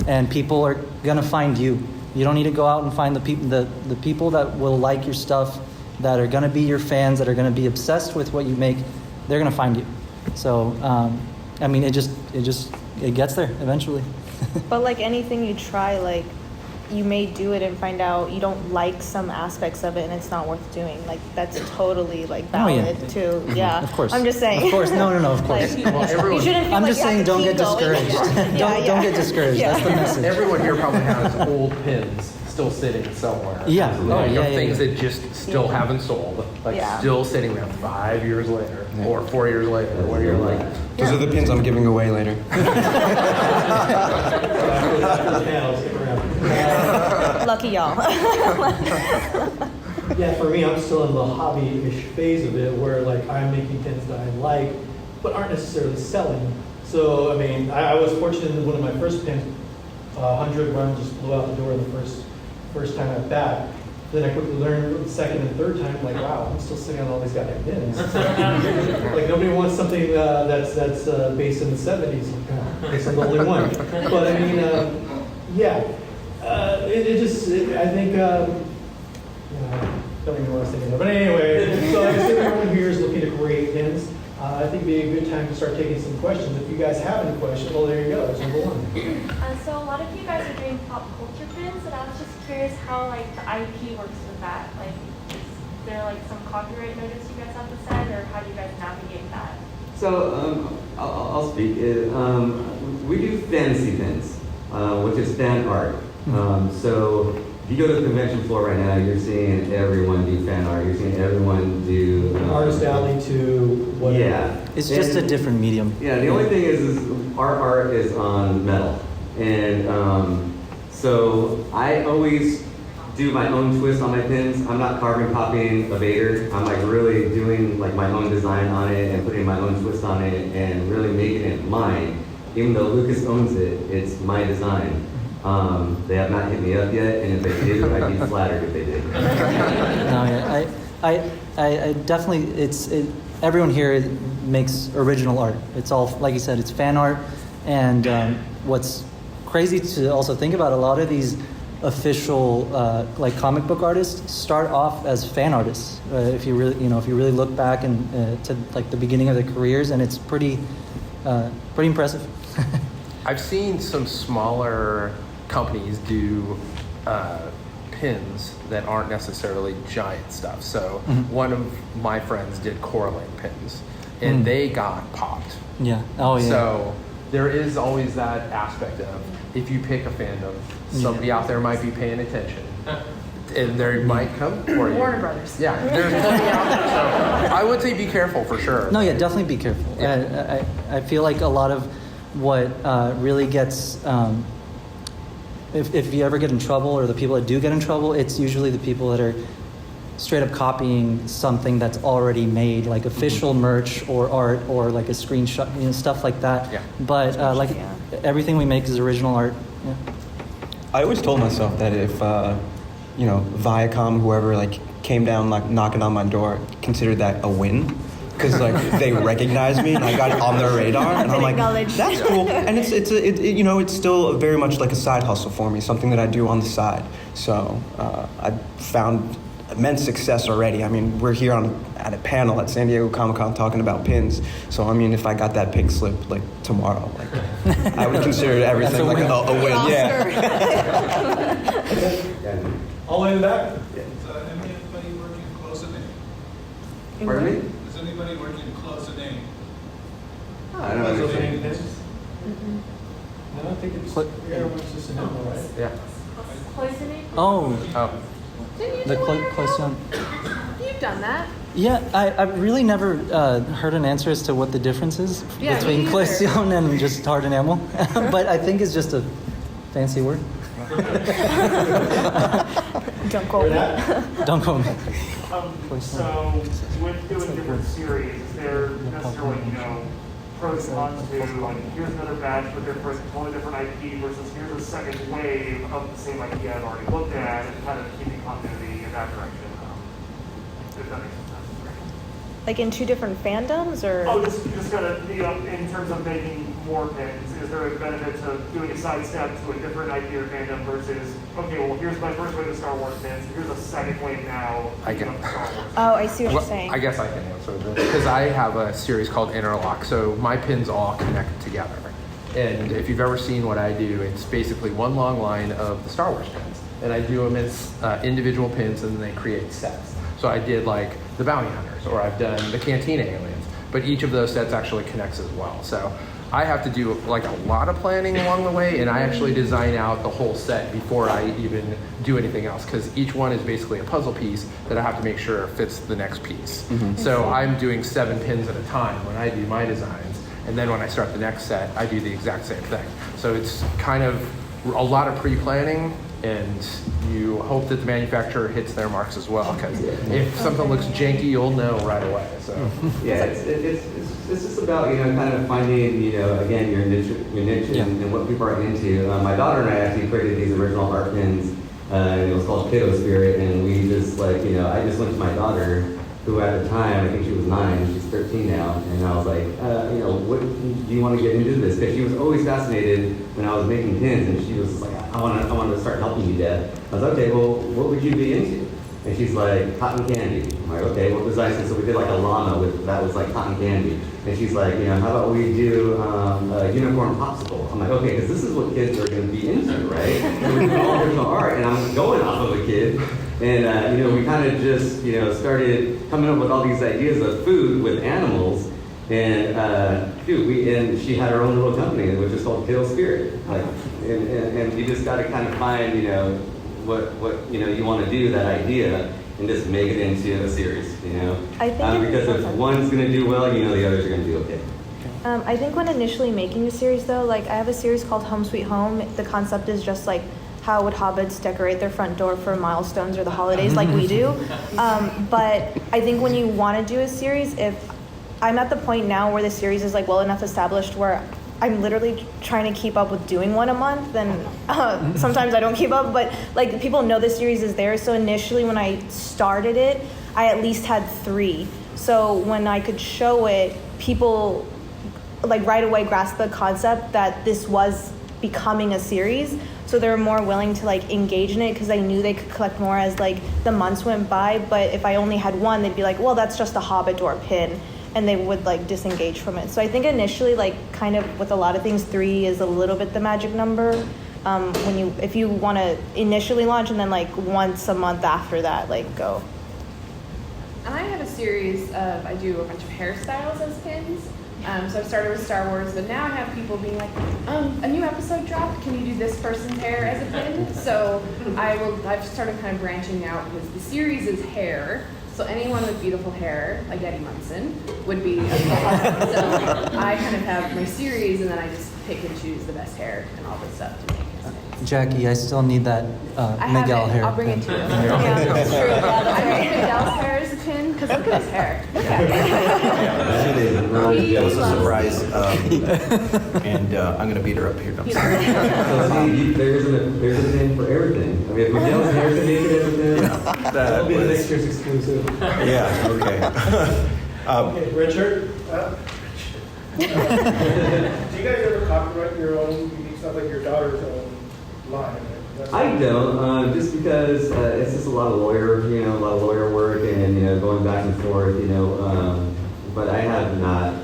And people are going to find you. You don't need to go out and find the people that will like your stuff, that are going to be your fans, that are going to be obsessed with what you make. They're going to find you. So, it gets there eventually. But like anything you try, like you may do it and find out you don't like some aspects of it and it's not worth doing. Like that's totally like valid too. Yeah. Of course. I'm just saying. Of course. No, of course. Like, you shouldn't feel I'm like just you have saying to don't keep get discouraged. going. Don't get discouraged. Yeah. That's the message. Everyone here probably has old pins still sitting somewhere. Yeah. Things that just still haven't sold, still sitting there 5 years later or 4 years later, where you're like, Those are the pins I'm giving away later. Lucky y'all. Yeah, for me, I'm still in the hobby-ish phase of it, where like I'm making pins that I like, but aren't necessarily selling. So, I mean, I was fortunate in one of my first pins, 100 run just blew out the door the first time at bat. Then I quickly learned the second and third time, like, wow, I'm still sitting on all these goddamn pins. Like nobody wants something that's based in the 70s. I guess I'm the only one. But I mean, I think, don't even know what I was thinking of. But anyway, so I guess everyone here is looking to create pins. I think it'd be a good time to start taking some questions. If you guys have any questions, well, there you go. There's number one. So a lot of you guys are doing pop culture pins, and I was just curious how like the IP works with that. Like, is there like some copyright notice you guys have to send, or how do you guys navigate that? So I'll speak. We do fantasy pins, which is fan art. So if you go to the convention floor right now, you're seeing everyone do fan art. You're seeing everyone do Artist Alley to whatever. Yeah, it's just a different medium. Yeah, the only thing is our art is on metal, and so I always do my own twist on my pins. I'm not carbon copying a Vader. I'm like really doing like my own design on it and putting my own twist on it and really making it mine. Even though Lucas owns it, it's my design. They have not hit me up yet, and if they do, I'd be flattered if they did. I definitely, everyone here makes original art. It's all, like you said, it's fan art, and what's crazy to also think about, a lot of these official like comic book artists start off as fan artists. If you really look back and to like the beginning of their careers, and it's pretty impressive. I've seen some smaller companies do pins that aren't necessarily giant stuff. So one of my friends did Coraline pins, and they got popped. Yeah. Oh yeah. So there is always that aspect of, if you pick a fandom, somebody out there might be paying attention, and they might come for you. Warner Brothers. Yeah, there's plenty out there. So I would say be careful for sure. No, yeah, definitely be careful. Yeah. I feel like a lot of what really gets, if you ever get in trouble, or the people that do get in trouble, it's usually the people that are straight up copying something that's already made, like official merch or art or like a screenshot, stuff like that. Yeah. But everything we make is original art. Yeah. I always told myself that if, Viacom, whoever, like, came down, like, knocking on my door, considered that a win. Because, like, they recognized me and I got on their radar. And I'm like, that's cool. And it's still very much like a side hustle for me, something that I do on the side. So I found immense success already. I mean, we're here at a panel at San Diego Comic-Con talking about pins. So, I mean, if I got that pink slip, like, tomorrow, like, I would consider everything like a win. Yeah. All the way in the back? Is anybody working close at name? Pardon me? Is anybody working close at name? I don't understand. No, I think it's everyone's just an animal, right? Yeah. Poisoning? Oh, Didn't you the do one, Arakel? close. You've done that. Yeah, I've really never heard an answer as to what the difference is Yeah, between me either. cloisonne and just hard enamel, but I think it's just a fancy word. Don't quote me. Don't quote me. So with doing different series, is there necessarily, pros and cons to, like, here's another batch with different, totally different IP versus here's a second wave of the same IP I've already looked at, and kind of keeping continuity in that direction, if that makes sense. Like in two different fandoms, or? Oh, just kind of, in terms of making more pins, is there a benefit to doing a sidestep to a different IP or fandom versus, okay, well, here's my first wave of Star Wars pins, here's a second wave now I get- of Star Wars. Oh, I see what you're Well, saying. I guess I can answer this because I have a series called Interlock. So my pins all connect together. And if you've ever seen what I do, it's basically one long line of the Star Wars pins. And I do them as individual pins, and then they create sets. So I did like the Bounty Hunters, or I've done the Cantina Aliens. But each of those sets actually connects as well. So I have to do like a lot of planning along the way, and I actually design out the whole set before I even do anything else, because each one is basically a puzzle piece that I have to make sure fits the next piece. So I'm doing 7 pins at a time when I do my designs, and then when I start the next set, I do the exact same thing. So it's kind of a lot of pre-planning, and you hope that the manufacturer hits their marks as well, because if something looks janky, you'll know right away. So Yeah, it's just about, kind of finding, again, your niche and what people are into. My daughter and I actually created these original art pins, and it was called Kiddo Spirit, and we just I just went to my daughter, who at the time, I think she was 9, she's 13 now, and I was like, what do you want to get into this? Because she was always fascinated when I was making pins, and she was like, I want to start helping you, Dad. I was like, okay, well, what would you be into? And she's like, cotton candy. I'm like, okay, what design? So we did like a llama that was like cotton candy. And she's like, how about we do a unicorn popsicle? I'm like, okay, because this is what kids are going to be into, right? And we're doing all original art, and I'm going off of a kid. And, we kind of just, started coming up with all these ideas of food with animals. And, and she had her own little company, which is called Kiddo Spirit. And you just got to kind of find, what you want to do, that idea, and just make it into a series, I think because if one's going to do well, the others are going to do okay. I think when initially making a series, though, like I have a series called Home Sweet Home. The concept is just like, how would hobbits decorate their front door for milestones or the holidays like we do? But I think when you want to do a series, if I'm at the point now where the series is like well enough established where I'm literally trying to keep up with doing one a month, and sometimes I don't keep up, but like people know the series is there. So initially when I started it, I at least had 3. So when I could show it, people like right away grasped the concept that this was becoming a series. So they were more willing to like engage in it because they knew they could collect more as like the months went by. But if I only had one, they'd be like, well, that's just a Hobbit door pin. And they would like disengage from it. So I think initially, like kind of with a lot of things, 3 is a little bit the magic number. If you want to initially launch and then like once a month after that, like go. And I have a series of, I do a bunch of hairstyles as pins. So I started with Star Wars, but now I have people being like, a new episode dropped, can you do this person's hair as a pin? So I've started kind of branching out because the series is hair. So anyone with beautiful hair, like Eddie Munson, would be a pin. So I kind of have my series and then I just pick and choose the best hair and all this stuff to make his pins. Jackie, I still need that Miguel hair. I'll bring it to you. Yeah, that's true. I think Miguel's hair is a pin because look at his hair. Look at it. That was a surprise, and I'm gonna beat her up here. No, I'm sorry. So there's a pin for everything. I mean, if Miguel's hair can make it as a pin, That'll be the next year's exclusive. Yeah. Okay. Okay, Richard. Do you guys ever copyright your own unique stuff, like your daughter's own line? Right? I don't, just because it's just a lot of lawyer work, and going back and forth, but I have not.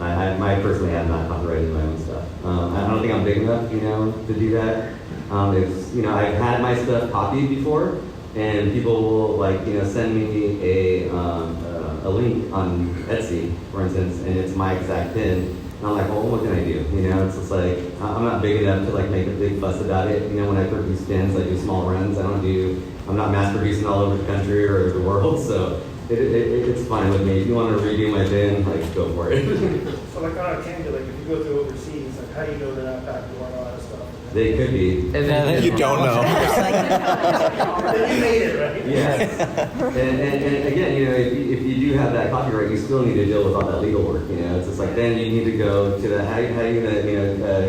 I personally have not copyrighted my own stuff. I don't think I'm big enough, to do that. I've had my stuff copied before, and people will send me a link on Etsy, for instance, and it's my exact pin. And I'm like, well, what can I do? It's just like, I'm not big enough to make a big fuss about it. When I produce pins, I do small runs. I'm not mass producing all over the country or the world, so it's fine with me. If you want to redo my pin, go for it. So on a tangent, if you go to overseas, how do you know they're not back doing all that stuff? They could be. And then you don't know. You made it, right? Yes. And again, if you do have that copyright, you still need to deal with all that legal work. It's just like then you need to go to the how are you gonna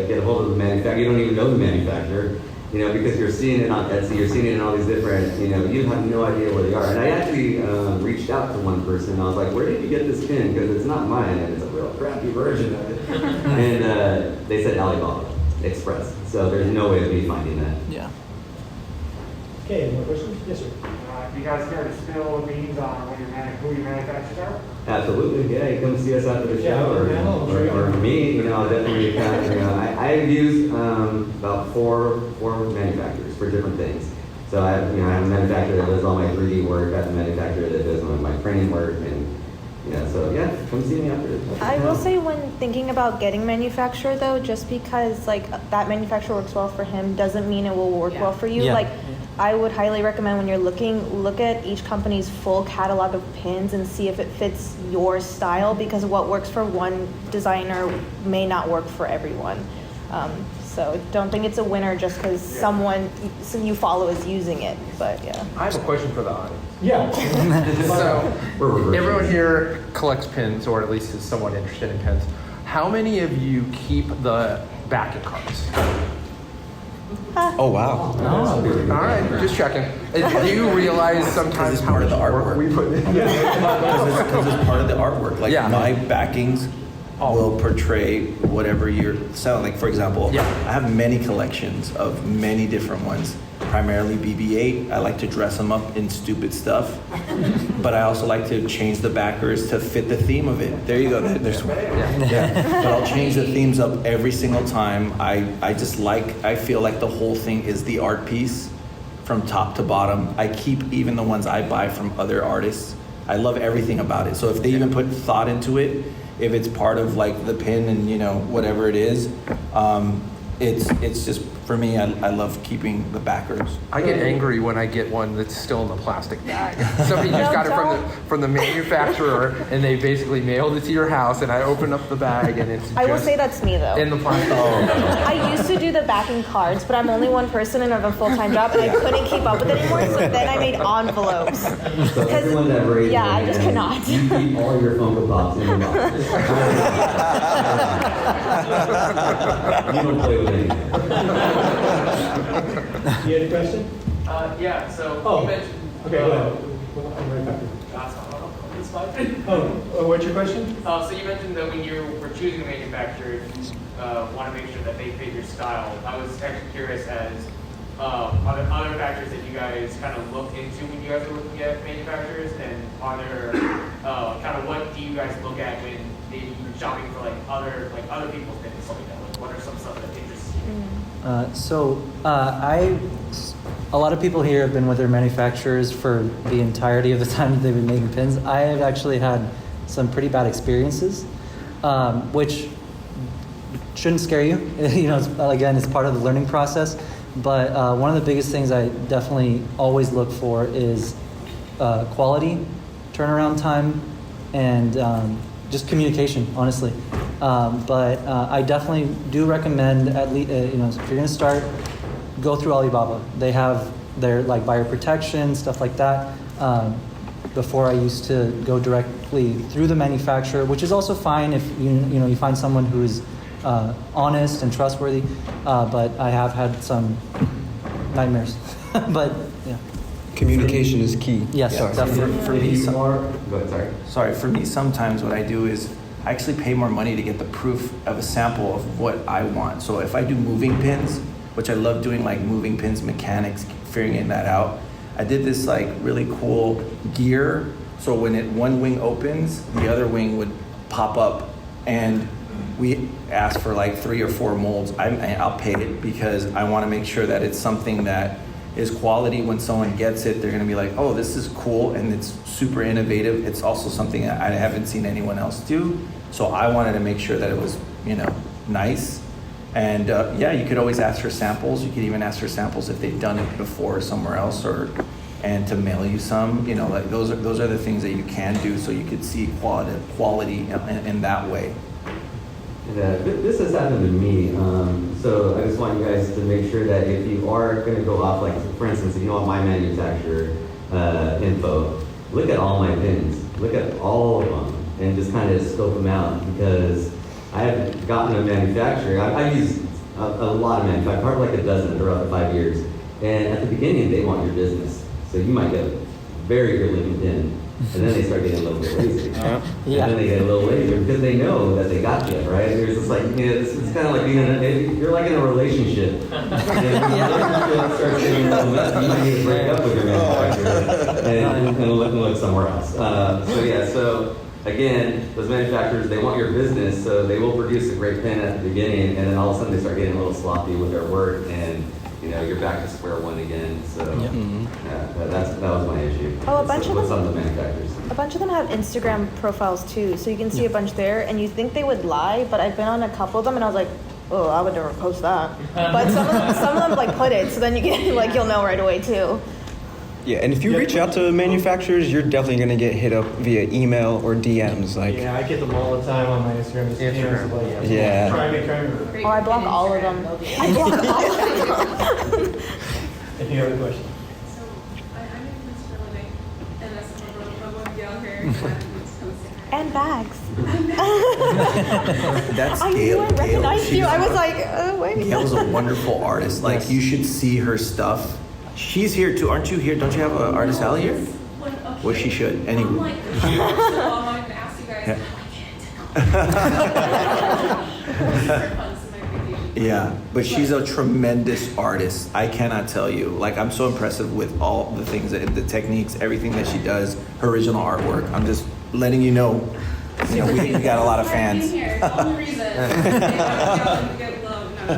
get a hold of the manufacturer? You don't even know the manufacturer. Because you're seeing it on Etsy, you're seeing it in all these different, you have no idea where they are. And I actually reached out to one person, and I was like, where did you get this pin? Because it's not mine, and it's a real crappy version of it. And they said Alibaba Express. So there's no way of me finding that. Yeah. Okay, any more questions? Yes, sir. Do you guys care to spill the beans on who your manufacturers are? Absolutely, yeah. You come see us after the Yeah, show, or me. I'll definitely I've used about four manufacturers for different things. So I have a manufacturer that does all my 3D work. I have a manufacturer that does my printing work, and come see me after. I will say when thinking about getting manufacturer though, just because that manufacturer works well for him doesn't mean it will work well for you. Yeah. I would highly recommend when you're look at each company's full catalog of pins and see if it fits your style, because what works for one designer may not work for everyone. So don't think it's a winner just because someone you follow is using it. But yeah. I have a question for the audience. Yeah. So everyone here collects pins, or at least is somewhat interested in pins. How many of you keep the backing cards? Oh wow! All right, just checking. Do you realize sometimes it's part of the artwork we put in? Because it's part of the artwork. My backings will portray whatever you're selling. For example, I have many collections of many different ones. Primarily BB-8. I like to dress them up in stupid stuff, but I also like to change the backers to fit the theme of it. There you go. There's one. But I'll change the themes up every single time. I feel like the whole thing is the art piece from top to bottom. I keep even the ones I buy from other artists. I love everything about it. So if they even put thought into it, if it's part of the pin and whatever it is, it's just, for me, I love keeping the backers. I get angry when I get one that's still in the plastic bag. Somebody just got it from the manufacturer, and they basically mailed it to your house, and I open up the bag, and it's I will say that's me though. in the plastic. I used to do the backing cards, but I'm only one person and I have a full-time job, and I couldn't keep up with it anymore. So then I made envelopes. So everyone that raised Yeah, their I just hand, cannot. You keep all your Funko Pops in the box. You don't play with anything. You had a question? Yeah, so you mentioned. Okay, go ahead. I'm right back. It's fine. What's your question? So you mentioned that when you were choosing a manufacturer, want to make sure that they fit your style. I was actually curious as are there other factors that you guys kind of look into when you guys are looking at manufacturers, and are there kind of what do you guys look at when you're shopping for like other people's pins and stuff like that? Like, what are some stuff that interests you? A lot of people here have been with their manufacturers for the entirety of the time that they've been making pins. I have actually had some pretty bad experiences, which shouldn't scare you. Again, it's part of the learning process. But one of the biggest things I definitely always look for is quality, turnaround time, and just communication, honestly. But I definitely do recommend, at least, if you're going to start, go through Alibaba. They have their like buyer protection, stuff like that. Before I used to go directly through the manufacturer, which is also fine if you find someone who is honest and trustworthy. But I have had some nightmares. But yeah. Communication is key. Yes, definitely. For me, sometimes what I do is I actually pay more money to get the proof of a sample of what I want. So if I do moving pins, which I love doing, like moving pins mechanics, figuring that out, I did this like really cool gear. So when one wing opens, the other wing would pop up, and we asked for like 3 or 4 molds. I'll pay it because I want to make sure that it's something that is quality. When someone gets it, they're going to be like, oh, this is cool, and it's super innovative. It's also something that I haven't seen anyone else do. So I wanted to make sure that it was, nice. And you could always ask for samples. You could even ask for samples if they've done it before somewhere else, and to mail you some. Like those are the things that you can do, so you could see quality in that way. Yeah, this has happened to me. So I just want you guys to make sure that if you are going to go off, like for instance, if you want my manufacturer info, look at all my pins, look at all of them, and just kind of scope them out, because I have gotten a manufacturer. I've used a lot of manufacturers, probably like a dozen throughout the 5 years. And at the beginning, they want your business. So you might get a very good looking pin, and then they start getting a little bit lazy. And then they get a little lazier because they know that they got you, right? There's just like, it's kind of like you're like in a relationship. And you might need to break up with your manufacturer and look somewhere else. So again, those manufacturers, they want your business, so they will produce a great pen at the beginning, and then all of a sudden they start getting a little sloppy with their work, and you're back to square one again. So that was my issue. Oh, a bunch of them. Some of the manufacturers. A bunch of them have Instagram profiles too, so you can see a bunch there, and you think they would lie, but I've been on a couple of them, and I was like, oh, I would never post that. But some of them like put it, so then you get like you'll know right away too. Yeah, and if you reach out to manufacturers, you're definitely going to get hit up via email or DMs. I get them all the time on my Instagram. Yeah. Try me. Oh, I block all of them. I block all of them. Any other questions? So I'm in this really big, and that's from Miguel here. And bags. That's I knew I recognized you. I was like, wait. Gail's a wonderful artist. Like, you should see her stuff. She's here too, aren't you here? Don't you have an artist alley here? Well, she should. Anyway. I'm like, so I wanted to ask you guys, Yeah, but she's a tremendous artist. I cannot tell you. Like, I'm so impressed with all the things, the techniques, everything that she does, her original artwork. I'm just letting you know, we got a lot of fans. Here, the only reason. Get love. No,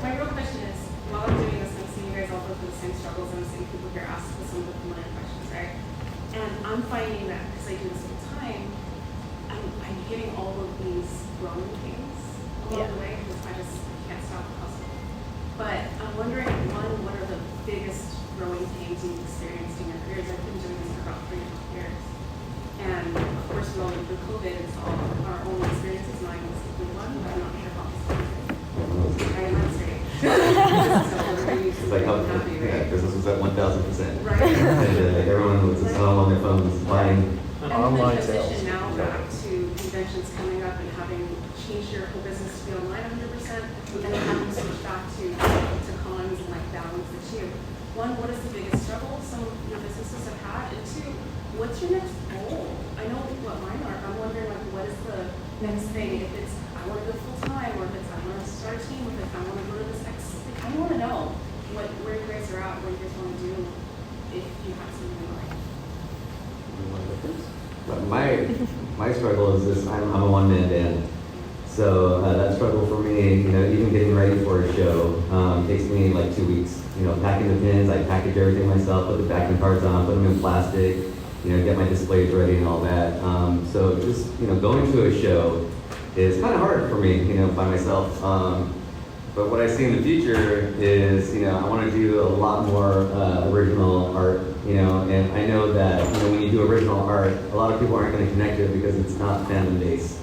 my real question is, while I'm doing this, I'm seeing you guys all go through the same struggles, and I'm seeing people here ask some of the familiar questions, right? And I'm finding that, because I do this all the time, I'm getting all of these growing pains along the way, because I just can't stop the hustle. But I'm wondering, one, what are the biggest growing pains you've experienced in your careers? I've been doing this for about 3.5 years. And of course, with all the COVID, it's all our own experiences, not even a good one, but I'm not sure how this is. I am not straight. It's like how, because this was at 1,000%. Right. And everyone was all on their phones buying. And online the transition now back to conventions coming up and having changed your whole business to be online 100%, and then having to switch back to cons and like balance the two. One, what is the biggest struggle some of your businesses have had? And two, what's your next goal? I know what mine are. I'm wondering, like, what is the next thing? If it's, I want to go full time, my struggle is this: I'm a one-man band, so that struggle for me, even getting ready for a show takes me like 2 weeks. Packing the pins, I package everything myself, put the backing cards on, put them in plastic, get my displays ready and all that. So just going to a show is kind of hard for me, by myself. But what I see in the future is, I want to do a lot more original art, and I know that when you do original art, a lot of people aren't going to connect to it because it's not fandom based.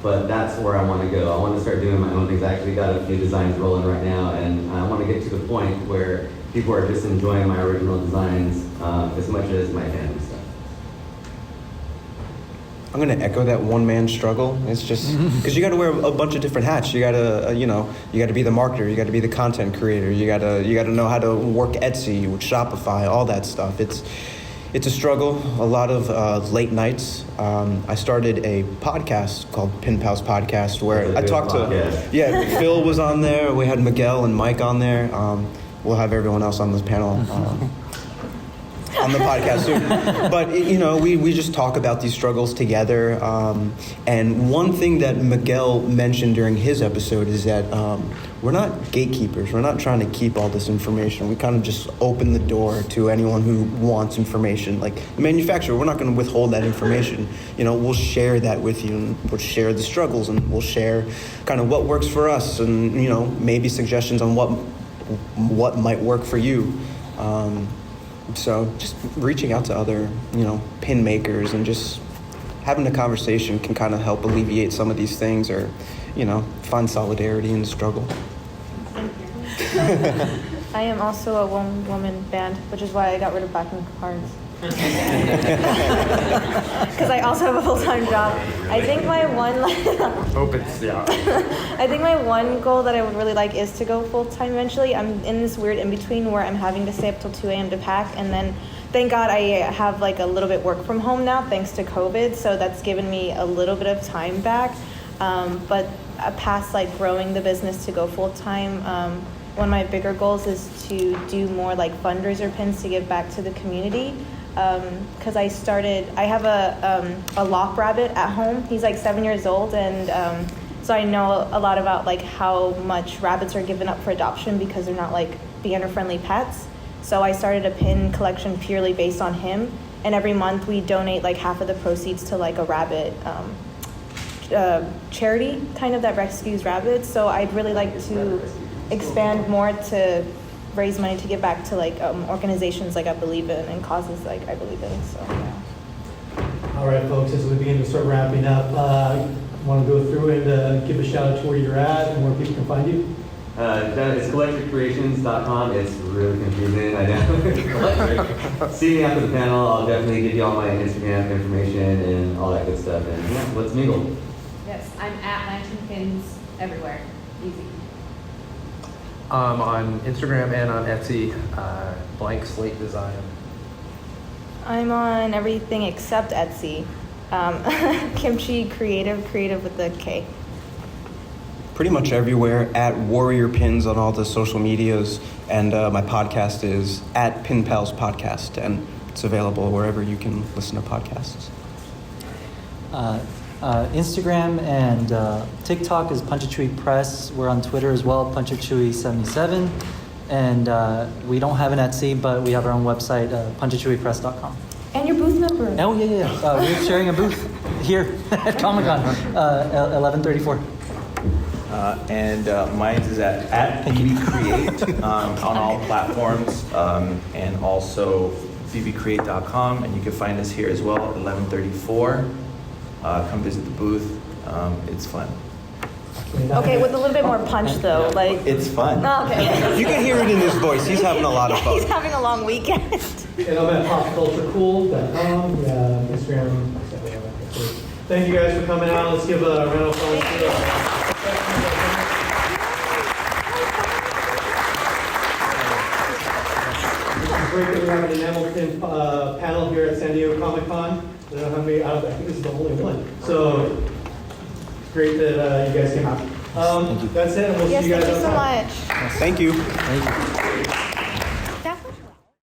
But that's where I want to go. I want to start doing my own things. I actually got a few designs rolling right now, and I want to get to the point where people are just enjoying my original designs as much as my fandom stuff. I'm gonna echo that one-man struggle. It's just because you got to wear a bunch of different hats. You gotta, you got to be the marketer. You got to be the content creator. You got to know how to work Etsy, with Shopify, all that stuff. It's a struggle. A lot of late nights. I started a podcast called Pin Pals Podcast where I talked to. Phil was on there. We had Miguel and Mike on there. We'll have everyone else on this panel. On the podcast soon. But, we just talk about these struggles together. And one thing that Miguel mentioned during his episode is that we're not gatekeepers. We're not trying to keep all this information. We kind of just open the door to anyone who wants information. Like the manufacturer, we're not going to withhold that information. We'll share that with you, and we'll share the struggles, and we'll share kind of what works for us, and, maybe suggestions on what might work for you. So just reaching out to other, pin makers and just having a conversation can kind of help alleviate some of these things, or, find solidarity in the struggle. I am also a one-woman band, which is why I got rid of backing cards. Because I also have a full-time job. I think my one I think my one goal that I would really like is to go full-time eventually. I'm in this weird in-between where I'm having to stay up till 2 a.m. to pack, and then thank God I have like a little bit work from home now thanks to COVID, so that's given me a little bit of time back. But past like growing the business to go full-time, one of my bigger goals is to do more like fundraiser pins to give back to the community. Because I have a lock rabbit at home. He's like 7 years old, and so I know a lot about like how much rabbits are given up for adoption because they're not like beginner-friendly pets. So I started a pin collection purely based on him, and every month we donate like half of the proceeds to like a rabbit charity kind of that rescues rabbits. So I'd really like to expand more to raise money to give back to like organizations like I believe in and causes like I believe in. So yeah. All right, folks, as we begin to start wrapping up, I want to go through and give a shout out to where you're at and where people can find you. It's CoulectricCreations.com. It's really confusing, I know. See me after the panel. I'll definitely give you all my Instagram information and all that good stuff. And yeah, let's mingle. Yes, I'm at Lantern Pins everywhere. Easy. On Instagram and on Etsy, blank slate design. I'm on everything except Etsy. Kimchi Kreative with the K. Pretty much everywhere at Warrior Pins on all the social medias, and my podcast is at Pin Pals Podcast, and it's available wherever you can listen to podcasts. Instagram and TikTok is Chewie Press. We're on Twitter as well, Chewie77. And we don't have an Etsy, but we have our own website, punchachewiepress.com. And your booth number. Oh, yeah. We're sharing a booth here at Comic-Con, 1134. And mine is at BB Create on all platforms, and also bbcreate.com. And you can find us here as well, 1134. Come visit the booth. It's fun. Okay, with a little bit more punch though, like. It's fun. Oh, okay. You can hear it in his voice. He's having a lot of fun. He's having a long weekend. And I'm at culturekool.com, Instagram. Thank you guys for coming out. Let's give a round of applause to them. It's great that we have an Enamel Pin panel here at San Diego Comic-Con. I don't know how many, I think this is the only one. So it's great that you guys came out. That's it, and we'll see you guys Thank you so outside. much. Thank you. Thank you.